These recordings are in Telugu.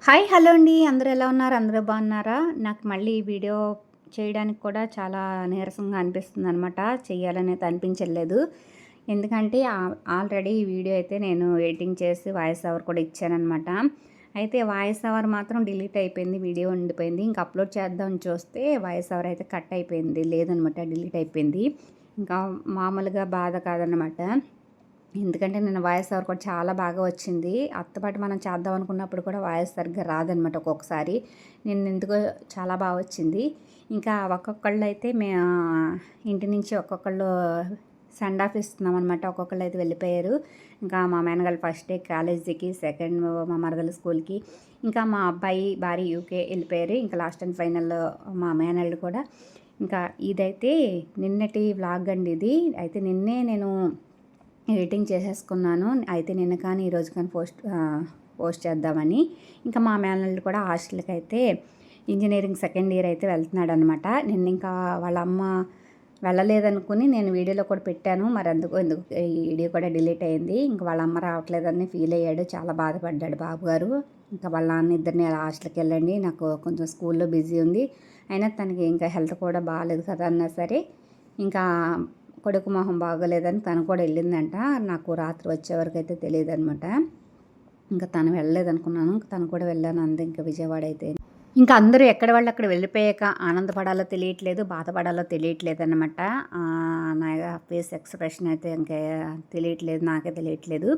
హాయ్ హలో అండి. అందరూ ఎలా ఉన్నారు? అందరూ బాగున్నారా? నాకు మళ్ళీ ఈ వీడియో చేయడానికి కూడా చాలా నీరసంగా అనిపిస్తుందనమాట. చెయ్యాలనైతే అనిపించలేదు. ఎందుకంటే ఆల్రెడీ ఈ వీడియో అయితే నేను ఎడిటింగ్ చేసి వాయిస్ ఓవర్ కూడా ఇచ్చాననమాట. అయితే వాయిస్ ఓవర్ మాత్రం డిలీట్ అయిపోయింది. వీడియో ఉండిపోయింది. ఇంక అప్లోడ్ చేద్దామని చూస్తే వాయిస్ ఓవర్ అయితే కట్ అయిపోయింది. లేదనమాట, డిలీట్ అయిపోయింది. ఇంకా మామూలుగా బాధ కాదనమాట. ఎందుకంటే నేను వాయిస్ ఓవర్ కూడా చాలా బాగా వచ్చింది. అత్తపాటు మనం చేద్దాం అనుకున్నప్పుడు కూడా వాయిస్ సరిగ్గా రాదనమాట ఒక్కొక్కసారి. నేను ఎందుకో చాలా బాగా వచ్చింది. ఇంకా ఒక్కొక్కళ్ళు అయితే ఇంటి నుంచి ఒక్కొక్కళ్ళు సెండ్ ఆఫ్ ఇస్తున్నామనమాట. ఒక్కొక్కళ్ళు అయితే వెళ్ళిపోయారు. ఇంకా మా మేనగాళ్ళు ఫస్ట్ డే కాలేజీకి, సెకండ్ మా మరదల స్కూల్కి, ఇంకా మా అబ్బాయి భార్య యూకే వెళ్ళిపోయారు. ఇంకా లాస్ట్ అండ్ ఫైనల్ మా మేనల్లుడు కూడా. ఇంకా ఇదైతే నిన్నటి వ్లాగ్ అండి ఇది. అయితే నిన్నే నేను ఎడిటింగ్ చేసేసుకున్నాను. అయితే నిన్న కానీ ఈరోజు కానీ పోస్ట్ చేద్దామని. ఇంకా మా మేనల్లుడు కూడా హాస్టల్కి అయితే ఇంజనీరింగ్ సెకండ్ ఇయర్ అయితే వెళ్తున్నాడు అనమాట. నిన్న ఇంకా వాళ్ళ అమ్మ వెళ్ళలేదనుకుని నేను వీడియోలో కూడా పెట్టాను. మరి ఎందుకు ఈ వీడియో కూడా డిలీట్ అయింది. ఇంకా వాళ్ళ అమ్మ రావట్లేదని ఫీల్ అయ్యాడు. చాలా బాధపడ్డాడు బాబు గారు. ఇంకా వాళ్ళ నాన్న ఇద్దరిని అలా హాస్టల్కి వెళ్ళండి, నాకు కొంచెం స్కూల్లో బిజీ ఉంది, అయినా తనకి ఇంకా హెల్త్ కూడా బాగాలేదు కదా అన్నా సరే ఇంకా కొడుకు మొహం బాగోలేదని తను కూడా వెళ్ళిందంట. నాకు రాత్రి వచ్చేవరకు అయితే తెలియదు అనమాట. ఇంకా తను వెళ్ళలేదనుకున్నాను. తను కూడా వెళ్ళాను అంది. ఇంకా విజయవాడ అయితే ఇంకా అందరూ ఎక్కడ వాళ్ళు అక్కడ వెళ్ళిపోయాక ఆనందపడాలో తెలియట్లేదు, బాధపడాలో తెలియట్లేదు అనమాట. నా ఫేస్ ఎక్స్ప్రెషన్ అయితే ఇంకా తెలియట్లేదు, నాకే తెలియట్లేదు.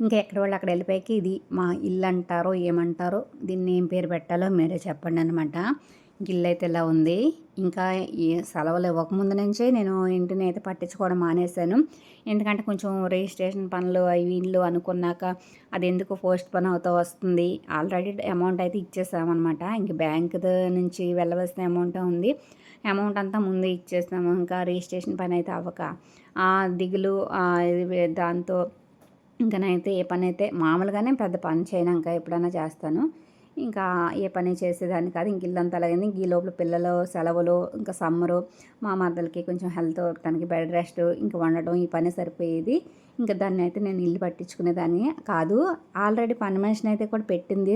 ఇంకా ఎక్కడ వాళ్ళు అక్కడ వెళ్ళిపోయాక ఇది మా ఇల్లు అంటారో ఏమంటారో, దీన్ని ఏం పేరు పెట్టాలో మీరే చెప్పండి అనమాట. ఇల్లు అయితే ఇలా ఉంది. ఇంకా ఈ సెలవులు ఇవ్వకముందు నుంచే నేను ఇంటిని అయితే పట్టించుకోవడం మానేశాను. ఎందుకంటే కొంచెం రిజిస్ట్రేషన్ పనులు అవి ఇల్లు అనుకున్నాక అది ఎందుకు పోస్ట్ పోన్ అవుతూ వస్తుంది. ఆల్రెడీ అమౌంట్ అయితే ఇచ్చేసామన్నమాట. ఇంక బ్యాంక్ నుంచి వెళ్ళవలసిన అమౌంట్ ఉంది. అమౌంట్ అంతా ముందే ఇచ్చేసాము. ఇంకా రిజిస్ట్రేషన్ పని అయితే అవ్వక దిగులు దాంతో ఇంకనైతే ఏ పని అయితే మామూలుగానే పెద్ద పని చేయనాక ఎప్పుడైనా చేస్తాను. ఇంకా ఏ పని చేసేదాన్ని కాదు. ఇంక ఇల్లంతా అలాగైంది. ఇంక ఈ లోపల పిల్లలు సెలవులు, ఇంకా సమ్మరు, మా మరదలకి కొంచెం హెల్త్, తనకి బెడ్ రెస్ట్, ఇంకా వండటం ఈ పని సరిపోయేది. ఇంకా దాన్ని అయితే నేను ఇల్లు పట్టించుకునేదాన్ని కాదు. ఆల్రెడీ పని మనిషిని అయితే కూడా పెట్టింది.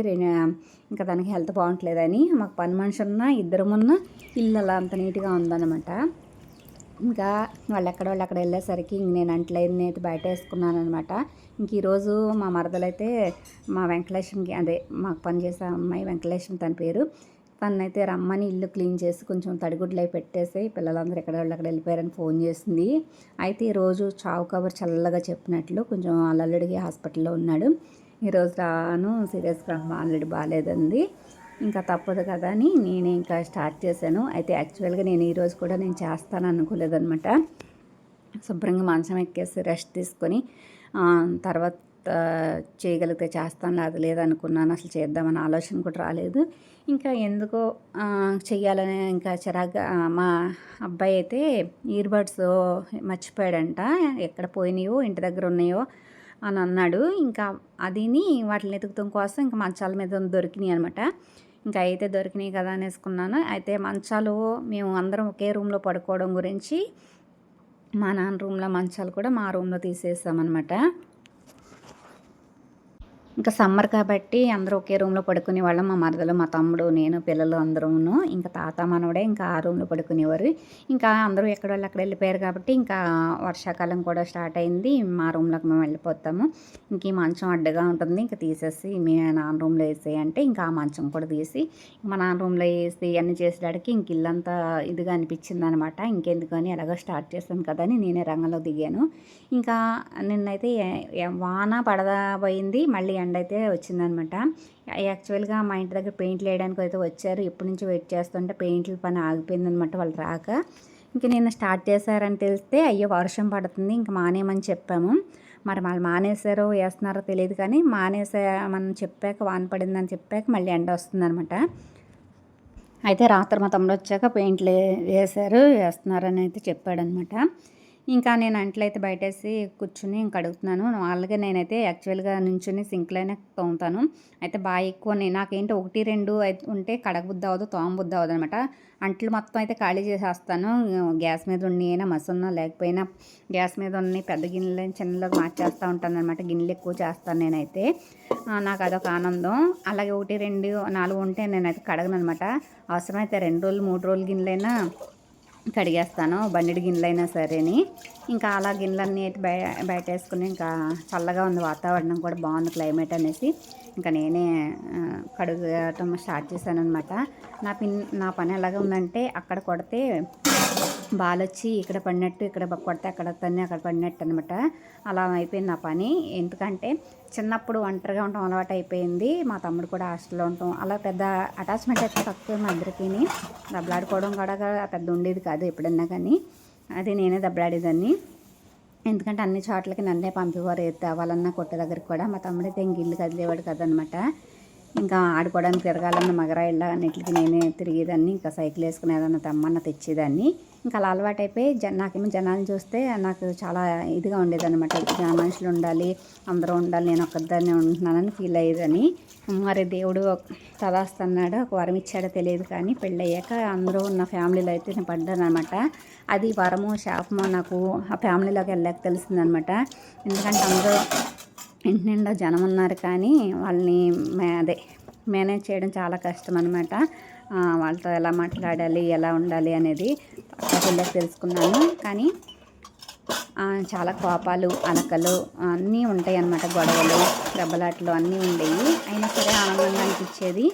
ఇంకా దానికి హెల్త్ బాగుంటలేదని మాకు పని మనిషి ఉన్న ఇద్దరమున్న ఇల్లు అలా అంత నీట్గా ఉందన్నమాట. ఇంకా వాళ్ళు అక్కడ వెళ్ళేసరికి ఇంక నేను అంట్లైన అయితే బయట వేసుకున్నాను అనమాట. ఇంక ఈరోజు మా మరదలైతే మా వెంకటలక్ష్మికి, అదే మాకు పనిచేసే అమ్మాయి వెంకటలక్ష్మి తన పేరు, తనైతే రమ్మని ఇల్లు క్లీన్ చేసి కొంచెం తడిగుడ్లు అవి పెట్టేసి పిల్లలందరూ ఎక్కడ వాళ్ళు అక్కడ వెళ్ళిపోయారని ఫోన్ చేసింది. అయితే ఈరోజు చావు కబర్ చల్లగా చెప్పినట్లు కొంచెం అల్లుడికి హాస్పిటల్లో ఉన్నాడు. ఈరోజు రాను, సీరియస్గా ఆల్రెడీ బాగాలేదండి. ఇంకా తప్పదు కదా అని నేనే ఇంకా స్టార్ట్ చేశాను. అయితే యాక్చువల్గా నేను ఈరోజు కూడా నేను చేస్తాను అనుకోలేదనమాట. శుభ్రంగా మంచం ఎక్కేసి రెస్ట్ తీసుకొని తర్వాత చేయగలిగితే చేస్తాను, లేదనుకున్నాను. అసలు చేద్దామని ఆలోచన కూడా రాలేదు. ఇంకా ఎందుకో చెయ్యాలని ఇంకా చిరాగ్గా మా అబ్బాయి అయితే ఇయర్బడ్స్ మర్చిపోయాడంట. ఎక్కడ పోయినాయో ఇంటి దగ్గర ఉన్నాయో అని అన్నాడు. ఇంకా అదిని వాటిని వెతుకుతాం కోసం ఇంకా మంచాల మీద దొరికినాయి అనమాట. ఇంకా అయితే దొరికినాయి కదా అనేసుకున్నాను. అయితే మంచాలు మేము అందరం ఒకే రూమ్లో పడుకోవడం గురించి మా నాన్న రూమ్లో మంచాలు కూడా మా రూమ్లో తీసేసామన్నమాట. ఇంకా సమ్మర్ కాబట్టి అందరూ ఒకే రూమ్లో పడుకునే వాళ్ళం. మా మరదలు, మా తమ్ముడు, నేను, పిల్లలు అందరూను. ఇంకా తాత మనవడే ఇంకా ఆ రూమ్లో పడుకునేవారు. ఇంకా అందరూ ఎక్కడ వాళ్ళు అక్కడ వెళ్ళిపోయారు కాబట్టి ఇంకా వర్షాకాలం కూడా స్టార్ట్ అయింది. మా రూమ్లోకి మేము వెళ్ళిపోతాము. ఇంక ఈ మంచం అడ్డగా ఉంటుంది, ఇంకా తీసేసి మీ నాన్న రూమ్లో వేసేయంటే ఇంకా ఆ మంచం కూడా తీసి మా నాన్న రూమ్లో వేసి అన్నీ చేసేటానికి ఇంక ఇల్లంతా ఇదిగా అనిపించింది అనమాట. ఇంకెందుకని ఎలాగో స్టార్ట్ చేస్తాను కదా అని నేనే రంగంలో దిగాను. ఇంకా నిన్నైతే వాన పడదా పోయింది, మళ్ళీ ఎండ అయితే వచ్చిందనమాట. యాక్చువల్గా మా ఇంటి దగ్గర పెయింట్లు వేయడానికి అయితే వచ్చారు. ఎప్పటి నుంచి వెయిట్ చేస్తుంటే పెయింట్ల పని ఆగిపోయిందనమాట వాళ్ళు రాక. ఇంక నేను స్టార్ట్ చేశారని తెలిస్తే అయ్యో వర్షం పడుతుంది ఇంక మానేయమని చెప్పాము. మరి వాళ్ళు మానేశారో వేస్తున్నారో తెలియదు కానీ మానేసామని చెప్పాక, వాన పడిందని చెప్పాక మళ్ళీ ఎండ వస్తుందనమాట. అయితే రాత్రి మా తమ్ముడు వచ్చాక పెయింట్లు వేశారు, వేస్తున్నారని అయితే చెప్పాడనమాట. ఇంకా నేను అంట్లయితే బయటేసి కూర్చుని ఇంక కడుగుతున్నాను. మామూలుగా నేనైతే యాక్చువల్‌గా నుంచుని సింక్‌లోనే తోముతాను. అయితే బాగా ఎక్కువని నాకేంటి 1, 2 ఉంటే కడగబుద్ధి అవ్వదు, తోమబుద్ధి అవ్వదనమాట. అంట్లు మొత్తం అయితే ఖాళీ చేసేస్తాను. గ్యాస్ మీద ఉన్నయైనా మసున్నా లేకపోయినా గ్యాస్ మీద ఉన్నయి పెద్ద గిన్నెలని చిన్నలోకి మార్చేస్తూ ఉంటాననమాట. గిన్నెలు ఎక్కువ చేస్తాను నేనైతే. నాకు అదొక ఆనందం. అలాగే 1, 2, 4 ఉంటే నేనైతే కడగననమాట. అవసరమైతే 2 రోజులు, 3 రోజుల గిన్నెలైనా కడిగేస్తాను, బండిడి గిన్నెలైనా సరేని. ఇంకా అలా గిన్నెలన్నీ అయితే బయటేసుకుని ఇంకా చల్లగా ఉంది వాతావరణం కూడా బాగుంది క్లైమేట్ అనేసి ఇంకా నేనే కడగటం స్టార్ట్ చేశాననమాట. నా పని ఎలాగ ఉందంటే అక్కడ కొడితే బాలొచ్చి ఇక్కడ పడినట్టు, ఇక్కడ కొడితే అక్కడ తన్ని అక్కడ పడినట్టు అనమాట. అలా అయిపోయింది నా పని. ఎందుకంటే చిన్నప్పుడు ఒంటరిగా ఉండటం అలవాటు అయిపోయింది. మా తమ్ముడు కూడా హాస్టల్లో ఉండటం అలా పెద్ద అటాచ్మెంట్ అయితే తక్కువ మా ఇద్దరికి. దెబ్బలాడుకోవడం కూడా పెద్ద ఉండేది కాదు ఎప్పుడన్నా కానీ. అది నేనే దెబ్బలాడేదాన్ని. ఎందుకంటే అన్ని చోట్లకి నన్నే పంపేవారు, ఏది తేవాలన్నా కొట్టే దగ్గరికి కూడా. మా తమ్ముడైతే ఇంక ఇల్లు కదిలేవాడు కదనమాట. ఇంకా ఆడుకోవడానికి తిరగాలన్న మగరాయిల్లా అన్నిటికి నేనే తిరిగేదాన్ని. ఇంకా సైకిల్ వేసుకుని ఏదన్నా తెమ్మన్నా తెచ్చేదాన్ని. ఇంకా అలా అలవాటైపోయి నాకేమో జనాలను చూస్తే నాకు చాలా ఇదిగా ఉండేదన్నమాట. మనుషులు ఉండాలి, అందరూ ఉండాలి, నేను ఒక్కదాన్నే ఉంటున్నానని ఫీల్ అయ్యేదని. మరి దేవుడు తదాస్తన్నాడు, ఒక వరం ఇచ్చాడో తెలియదు కానీ పెళ్ళయ్యాక అందరూ ఉన్న ఫ్యామిలీలో అయితే నేను పడ్డాను అనమాట. అది వరమో శాపమో నాకు ఆ ఫ్యామిలీలోకి వెళ్ళాక తెలిసిందనమాట. ఎందుకంటే అందరూ ఇంటి నిండా జనం ఉన్నారు కానీ వాళ్ళని మేనేజ్ చేయడం చాలా కష్టం అనమాట. వాళ్ళతో ఎలా మాట్లాడాలి, ఎలా ఉండాలి అనేది పక్కకి తెలుసుకున్నాను. కానీ చాలా కోపాలు, అలకలు అన్నీ ఉంటాయి అన్నమాట. గొడవలు, దెబ్బలాటలు అన్నీ ఉండేవి. అయినా సరే ఆనందంగా అనిపించేది.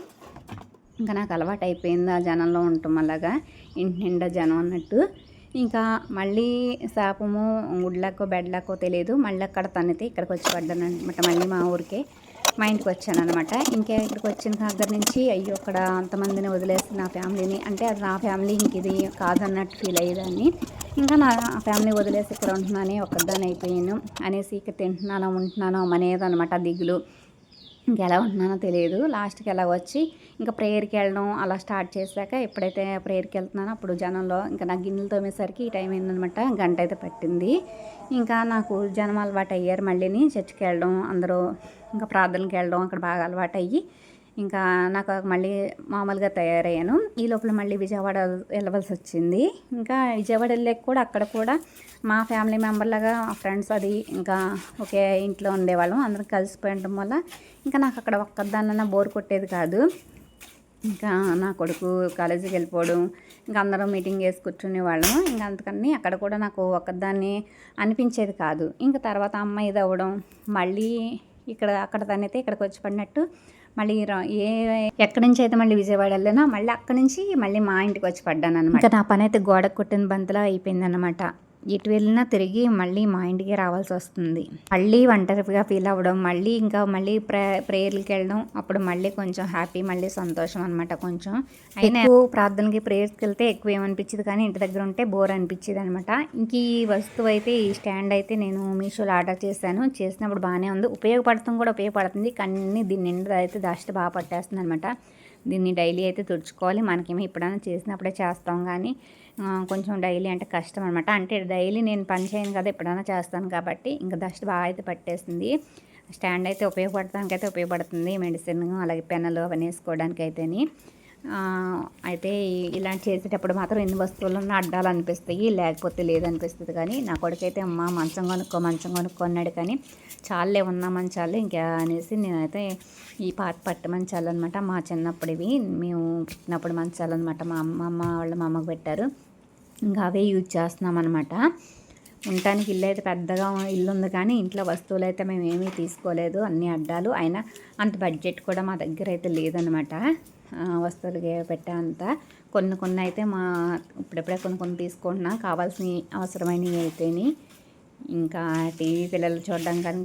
ఇంకా నాకు అలవాటు అయిపోయింది ఆ జనంలో ఉండటం. అలాగా ఇంటి నిండా జనం అన్నట్టు. ఇంకా మళ్ళీ శాపము గుడ్లకో బెడ్లకో తెలియదు. మళ్ళీ అక్కడ తన్నితే ఇక్కడికి వచ్చి పడ్డాను అనమాట. మళ్ళీ మా ఊరికే మా ఇంటికి వచ్చాను అనమాట. ఇంకా ఇక్కడికి వచ్చిన దగ్గర నుంచి అయ్యో అక్కడ అంతమందిని వదిలేసి నా ఫ్యామిలీని, అంటే అది నా ఫ్యామిలీ ఇంక ఇది కాదన్నట్టు ఫీల్ అయ్యేదాన్ని. ఇంకా నా ఫ్యామిలీ వదిలేసి ఇక్కడ ఉంటున్నానే ఒక్కదాన్ని అయిపోయాను అనేసి ఇక్కడ తింటున్నానో ఉంటున్నానో అనేదనమాట దిగులు. ఇంకెలా ఉంటున్నానో తెలియదు. లాస్ట్కి ఎలా వచ్చి ఇంకా ప్రేయర్కి వెళ్ళడం అలా స్టార్ట్ చేశాక ఎప్పుడైతే ప్రేయర్కి వెళ్తున్నానో అప్పుడు జనంలో ఇంకా నా గిన్నెలు తోమేసరికి ఈ టైం అయిందనమాట. గంట అయితే పట్టింది. ఇంకా నాకు జనం అలవాటు అయ్యారు. మళ్ళీని చర్చికి వెళ్ళడం, అందరూ ఇంకా ప్రార్థనకి వెళ్ళడం అక్కడ బాగా అలవాటు అయ్యి ఇంకా నాకు మళ్ళీ మామూలుగా తయారయ్యాను. ఈ లోపల మళ్ళీ విజయవాడ వెళ్ళవలసి వచ్చింది. ఇంకా విజయవాడ వెళ్ళాక కూడా అక్కడ కూడా మా ఫ్యామిలీ మెంబర్లాగా ఫ్రెండ్స్ అది ఇంకా ఒకే ఇంట్లో ఉండేవాళ్ళం. అందరం కలిసిపోయి ఉండడం వల్ల ఇంకా నాకు అక్కడ ఒక్కదాన్న బోర్ కొట్టేది కాదు. ఇంకా నా కొడుకు కాలేజీకి వెళ్ళిపోవడం, ఇంకా అందరం మీటింగ్ వేసి కూర్చునేవాళ్ళం. ఇంకా అందుకని అక్కడ కూడా నాకు ఒక్కదాన్ని అనిపించేది కాదు. ఇంకా తర్వాత అమ్మ ఇది అవ్వడం, మళ్ళీ అక్కడ తనైతే ఇక్కడికి వచ్చి పడినట్టు మళ్ళీ ఎక్కడి నుంచి అయితే మళ్ళీ విజయవాడ వెళ్ళానో మళ్ళీ అక్కడి నుంచి మళ్ళీ మా ఇంటికి వచ్చి పడ్డాను అనమాట. ఇంకా నా పని అయితే గోడ కొట్టిన బంతలా అయిపోయింది అనమాట. ఎటు వెళ్ళినా తిరిగి మళ్ళీ మా ఇంటికి రావాల్సి వస్తుంది. మళ్ళీ ఒంటరిగా ఫీల్ అవ్వడం, మళ్ళీ ప్రేయర్లకి వెళ్ళడం, అప్పుడు మళ్ళీ కొంచెం హ్యాపీ, మళ్ళీ సంతోషం అనమాట. కొంచెం అయినా ప్రార్థనకి ప్రేయర్స్కి వెళ్తే ఎక్కువ ఏమనిపించింది కానీ ఇంటి దగ్గర ఉంటే బోర్ అనిపించేది అనమాట. ఇంక ఈ వస్తువు అయితే ఈ స్టాండ్ అయితే నేను మీషోలో ఆర్డర్ చేసినప్పుడు బాగానే ఉంది. ఉపయోగపడుతుంది కానీ దీని నిండా అయితే డస్ట్ బాగా పట్టేస్తుంది అనమాట. దీన్ని డైలీ అయితే తుడుచుకోవాలి. మనకేమో ఎప్పుడైనా చేసినప్పుడే చేస్తాం కానీ కొంచెం డైలీ అంటే కష్టం అనమాట. అంటే డైలీ నేను పని చేయను కదా, ఎప్పుడైనా చేస్తాను కాబట్టి ఇంకా డస్ట్ బాగా అయితే పట్టేస్తుంది. స్టాండ్ అయితే ఉపయోగపడుతుంది. మెడిసిన్ అలాగే పెన్నులు అవన్నీ వేసుకోవడానికి అయితేని. అయితే ఇలాంటి చేసేటప్పుడు మాత్రం ఎన్ని వస్తువులు ఉన్నా అడ్డాలనిపిస్తాయి, లేకపోతే లేదనిపిస్తుంది. కానీ నా కొడుకైతే అమ్మ మంచం కొనుక్కో అన్నాడు. కానీ చాలే ఉన్న మంచాలే ఇంకా అనేసి నేనైతే ఈ పట్టు మంచాలు అనమాట. మా చిన్నప్పుడువి మేము పుట్టినప్పుడు మంచాలన్నమాట. మా అమ్మమ్మ వాళ్ళ మా అమ్మకు పెట్టారు. ఇంకా అవే యూజ్ చేస్తున్నాం అనమాట. ఉండటానికి ఇల్లు అయితే పెద్దగా ఇల్లు ఉంది కానీ ఇంట్లో వస్తువులు అయితే మేము ఏమీ తీసుకోలేదు, అన్ని అడ్డాలు. అయినా అంత బడ్జెట్ కూడా మా దగ్గర అయితే లేదనమాట. వస్తువులకి పెట్టా అంత కొన్ని అయితే ఇప్పుడెప్పుడే కొన్ని తీసుకుంటున్నా కావాల్సిన అవసరమైనవి అయితేని. ఇంకా టీవీ పిల్లలు చూడడం కానీ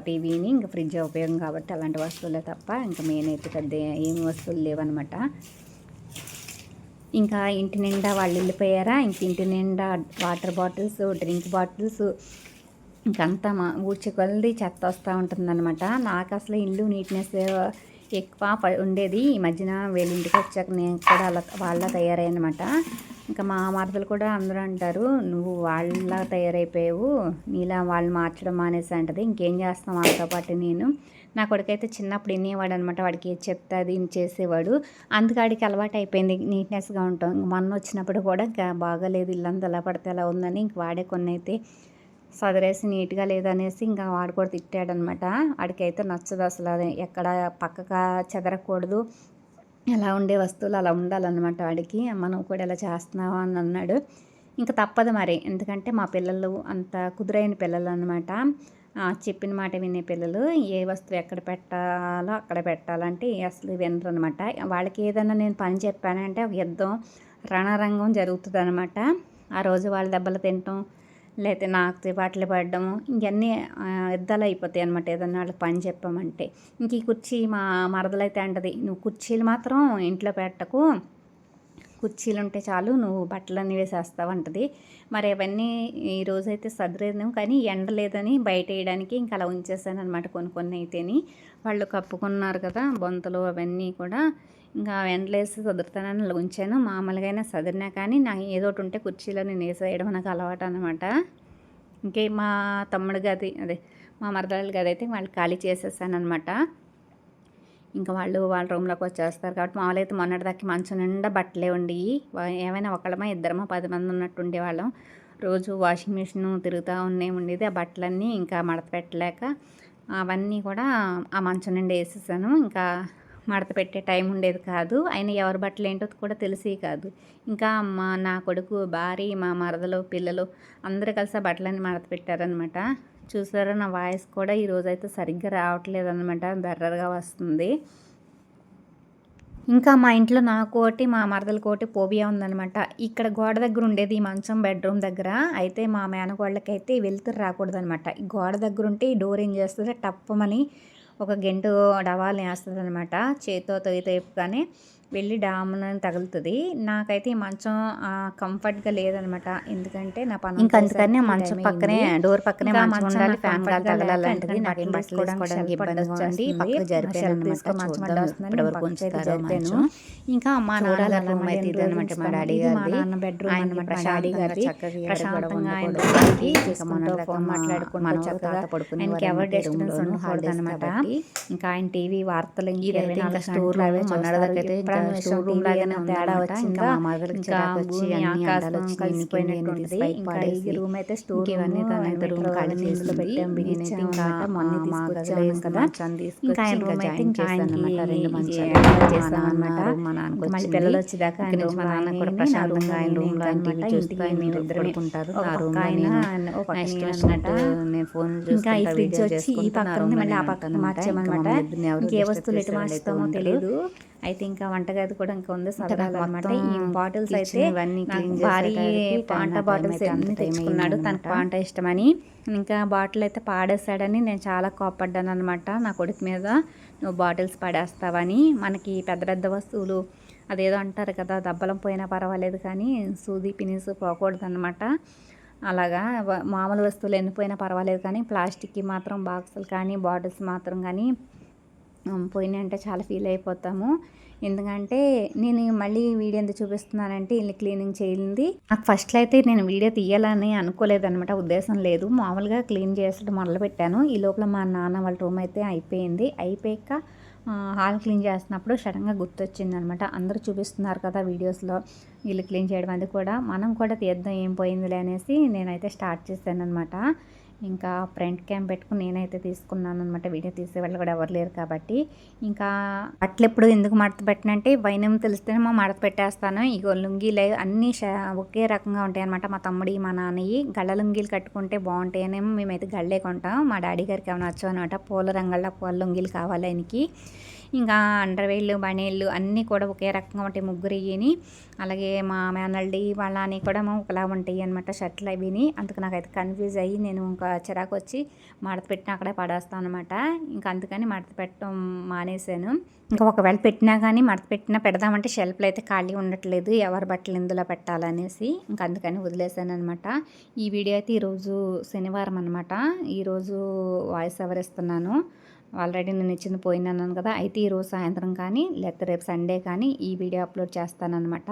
టీవీని ఇంకా ఫ్రిడ్జ్ ఉపయోగం కాబట్టి అలాంటి వస్తువులే తప్ప ఇంకా మెయిన్ అయితే పెద్ద ఏమి వస్తువులు లేవన్నమాట. ఇంకా ఇంటి నిండా వాళ్ళు వెళ్ళిపోయారా, ఇంటి నిండా వాటర్ బాటిల్స్, డ్రింక్ బాటిల్స్, ఇంకంతా ఊడ్చి కొలది చెత్త వస్తూ ఉంటుందన్నమాట. నాకు అసలు ఇల్లు నీట్నెస్ ఎక్కువ ఉండేది. ఈ మధ్యన వీళ్ళ ఇంటికి వచ్చాక నేను కూడా వాళ్ళ తయారయ్యనమాట. ఇంకా మా మరదలు కూడా అందరూ అంటారు, నువ్వు వాళ్ళలా తయారైపోయావు, నీలా వాళ్ళు మార్చడం మానేసి అంటది. ఇంకేం చేస్తాం వాళ్ళతో పాటు నేను. నా కొడుకైతే చిన్నప్పుడు వినేవాడు అనమాట, వాడికి ఏది చెప్తే అది చేసేవాడు. అందుకు వాడికి అలవాటు అయిపోయింది నీట్నెస్గా ఉంటాం. మొన్న వచ్చినప్పుడు కూడా బాగాలేదు, ఇల్లంతా ఎలా పడితే ఎలా ఉందని ఇంక వాడే కొన్ని అయితే సదిరేసి నీట్గా లేదనేసి ఇంకా వాడు కూడా తిట్టాడనమాట. వాడికైతే నచ్చదు అసలు, అది ఎక్కడ పక్కగా చెదరకూడదు, ఎలా ఉండే వస్తువులు అలా ఉండాలన్నమాట వాడికి. మనం కూడా ఎలా చేస్తున్నావా అని అన్నాడు. ఇంకా తప్పదు మరి, ఎందుకంటే మా పిల్లలు అంత కుదురైన పిల్లలు అనమాట, చెప్పిన మాట వినే పిల్లలు. ఏ వస్తువు ఎక్కడ పెట్టాలో అక్కడ పెట్టాలంటే అసలు వినరు అనమాట. వాళ్ళకి ఏదైనా నేను పని చెప్పానంటే ఒక యుద్ధం, రణరంగం జరుగుతుంది అనమాట. ఆ రోజు వాళ్ళ దెబ్బలు తినటం, లేకపోతే నాకు తిపాట్లు పడడము, ఇంకన్నీ యుద్ధాలు అయిపోతాయి అనమాట ఏదన్నా వాళ్ళకి పని చెప్పామంటే. ఇంక ఈ కుర్చీ మా మరదలైతే అంటది, నువ్వు కుర్చీలు మాత్రం ఇంట్లో పెట్టకు, కుర్చీలు ఉంటే చాలు, నువ్వు బట్టలన్నీ వేసేస్తావు అంటది. మరి అవన్నీ ఈరోజైతే సదిరేదాం, కానీ ఎండ లేదని బయట వేయడానికి ఇంకా అలా ఉంచేసాను అనమాట. కొన్ని అయితేని వాళ్ళు కప్పుకున్నారు కదా బొంతలు అవన్నీ కూడా, ఇంకా ఎండలేసి సదురుతానని అలా ఉంచాను. మామూలుగా అయినా సదిరినా కానీ నాకు ఏదో ఒకటి ఉంటే కుర్చీలో నేను వేసేయడం నాకు అలవాటు అనమాట. ఇంకే మా తమ్ముడు గది అదే మా మరదల గది అయితే వాళ్ళు ఖాళీ చేసేసాను అనమాట. ఇంకా వాళ్ళు వాళ్ళ రూమ్లోకి వచ్చేస్తారు కాబట్టి మామూలు అయితే మొన్నటిదాకా మంచం నిండా బట్టలే ఉండి, ఏమైనా ఒకళ్ళమా ఇద్దరమా 10 మంది ఉన్నట్టు ఉండేవాళ్ళం. రోజు వాషింగ్ మిషన్ తిరుగుతూ ఉండేది. ఆ బట్టలన్నీ ఇంకా మడత పెట్టలేక అవన్నీ కూడా ఆ మంచం నిండా వేసేసాను. ఇంకా మడత పెట్టే టైం ఉండేది కాదు, అయినా ఎవరి బట్టలు ఏంటో కూడా తెలిసి కాదు. ఇంకా నా కొడుకు, భార్య, మా మరదలు, పిల్లలు అందరూ కలిసి ఆ బట్టలన్నీ మడత పెట్టారనమాట. చూసారా, నా వాయిస్ కూడా ఈరోజైతే సరిగ్గా రావట్లేదు అనమాట, బెర్రర్గా వస్తుంది. ఇంకా మా ఇంట్లో నాకోటి మా మరదలకోటి పోబియా ఉందనమాట. ఇక్కడ గోడ దగ్గర ఉండేది ఈ మంచం బెడ్రూమ్ దగ్గర, అయితే మా మేనగోళ్ళకైతే వెలుతురు రాకూడదనమాట. ఈ గోడ దగ్గర ఉంటే ఈ డోర్ ఏం చేస్తుంది, టప్పమని ఒక గెంటు డవాల్ని వేస్తుంది అనమాట. చేతితో తొయ్యగానే వెళ్ళి డామునని తగులుతుంది. నాకైతే ఈ మంచం కంఫర్ట్గా లేదనమాట, ఎందుకంటే నా పని ఇంకా అందుకని మంచం పక్కనే డోర్ పక్కనే మంచం ఉండాలి, ఫ్యాన్ గాలి తగలాలంటది. నాకేం బట్టలు వేసుకోవడానికి ఇబ్బందిగా ఉంది, పక్కకు జరిపాను. ఇంకా మా నాన్నగారు రూమ్ అయితే ఇదనమాట, మా డాడీ గారి బెడ్రూమ్ అనమాట. మా డాడీ గారి ప్రశాంతంగా ఫోన్ మాట్లాడుకుంటూ చక్కగా ఆయనకి ఎవరు డిస్టర్బెన్స్ ఉండకూడదు అనమాట. ఇంకా ఆయన టీవీ వార్తలు ఇంకా స్టోర్లు అవే మొన్నటిదాకైతే స్టోర్ రూమ్ లాగానే తేడా వచ్చిందా, ఇంకా భూమి ఆకాశం కలిసిపోయినట్టు ఉంటుంది. ఇంకా ఈ రూమ్ అయితే స్టోర్ ఇవన్నీ రూమ్ ఖాళీ చేసి పెట్టాం, బిగించాం మొన్న తీసుకొచ్చాం కదా. ఇంకా ఆయన రూమ్ అయితే ఇంకా చేస్తాం అనమాట. మళ్ళీ పిల్లలు వచ్చేదాకా ఆయన రూమ్ ఆయన కూడా ప్రశాంతంగా ఆయన రూమ్ లో ఇంటికి మేమిద్దరం ఉంటారు. ఇంకా ఈ ఫ్రిడ్జ్ వచ్చి ఈ పక్కన మళ్ళీ ఆ పక్కన మార్చామన్నమాట. ఇంకే వస్తువులు ఎటు మార్చుతామో తెలియదు. అయితే ఇంకా వంటగది కూడా ఇంకా ఉంది సదరాలన్నమాట. ఈ బాటిల్స్ అయితే భారీ పాంట బాటిల్స్ అన్ని తెచ్చుకున్నాడు, తనకు పాంట ఇష్టమని. ఇంకా బాటిల్ అయితే పాడేస్తాడని నేను చాలా కోపడ్డాను అనమాట నా కొడుకు మీద, నువ్వు బాటిల్స్ పడేస్తావని. మనకి పెద్ద పెద్ద వస్తువులు అదేదో అంటారు కదా, దబ్బలం పోయినా పర్వాలేదు కానీ సూది పినిసు పోకూడదు అనమాట. అలాగా మామూలు వస్తువులు ఎన్నిపోయినా పర్వాలేదు కానీ ప్లాస్టిక్కి మాత్రం బాక్సులు కానీ బాటిల్స్ మాత్రం కానీ పోయినాయి అంటే చాలా ఫీల్ అయిపోతాము. ఎందుకంటే నేను మళ్ళీ వీడియో ఎందుకు చూపిస్తున్నానంటే ఇల్లు క్లీనింగ్ చేయింది. నాకు ఫస్ట్లో అయితే నేను వీడియో తీయాలని అనుకోలేదనమాట, ఉద్దేశం లేదు, మామూలుగా క్లీన్ చేసడం మొదలుపెట్టాను. ఈ లోపల మా నాన్న వాళ్ళ రూమ్ అయితే అయిపోయాక హాల్ క్లీన్ చేస్తున్నప్పుడు సడన్గా గుర్తొచ్చింది అనమాట. అందరూ చూపిస్తున్నారు కదా వీడియోస్లో ఇల్లు క్లీన్ చేయడం, అది కూడా మనం కూడా తీద్దాం ఏం పోయిందిలే అనేసి నేనైతే స్టార్ట్ చేశాను అనమాట. ఇంకా ఫ్రంట్ క్యామ్ పెట్టుకుని నేనైతే తీసుకున్నాను అనమాట, వీడియో తీసే వాళ్ళు కూడా ఎవరు లేరు కాబట్టి. ఇంకా బట్టలు ఎప్పుడు ఎందుకు మడత పెట్టినంటే వైనం తెలిస్తేనే మా మడత పెట్టేస్తాను. ఇగో లుంగీలు అన్నీ ఒకే రకంగా ఉంటాయి అనమాట. మా తమ్ముడి మా నాన్నయ్యి గళ్ళ లుంగీలు కట్టుకుంటే బాగుంటాయనేమో మేమైతే గళ్ళే కొంటాం. మా డాడీ గారికి ఏమైనా వచ్చావు అనమాట, పూల రంగుల్లో పూల లుంగీలు కావాలి ఆయనకి. ఇంకా అండర్వేళ్ళు బనీళ్ళు అన్నీ కూడా ఒకే రకంగా ఉంటాయి ముగ్గురిని. అలాగే మా మేనల్డి వాళ్ళ అని కూడా ఒకలా ఉంటాయి అనమాట షర్ట్లు అవిని. అందుకు నాకైతే కన్ఫ్యూజ్ అయ్యి నేను ఇంకా చిరాకు వచ్చి మడత పెట్టిన అక్కడే పడేస్తాను అనమాట. ఇంకా అందుకని మడత పెట్టడం మానేశాను. ఇంకా ఒకవేళ పెట్టినా కానీ మడత పెట్టినా పెడదామంటే షెల్ఫ్లో అయితే ఖాళీ ఉండట్లేదు, ఎవరి బట్టలు ఇందులో పెట్టాలనేసి ఇంకా అందుకని వదిలేసాను అనమాట. ఈ వీడియో అయితే ఈరోజు శనివారం అనమాట, ఈరోజు వాయిస్ ఓవర్ ఇస్తున్నాను. ఆల్రెడీ నేను ఇచ్చింది పోయినాను కదా, అయితే ఈరోజు సాయంత్రం కానీ లేకపోతే రేపు సండే కానీ ఈ వీడియో అప్లోడ్ చేస్తానన్నమాట.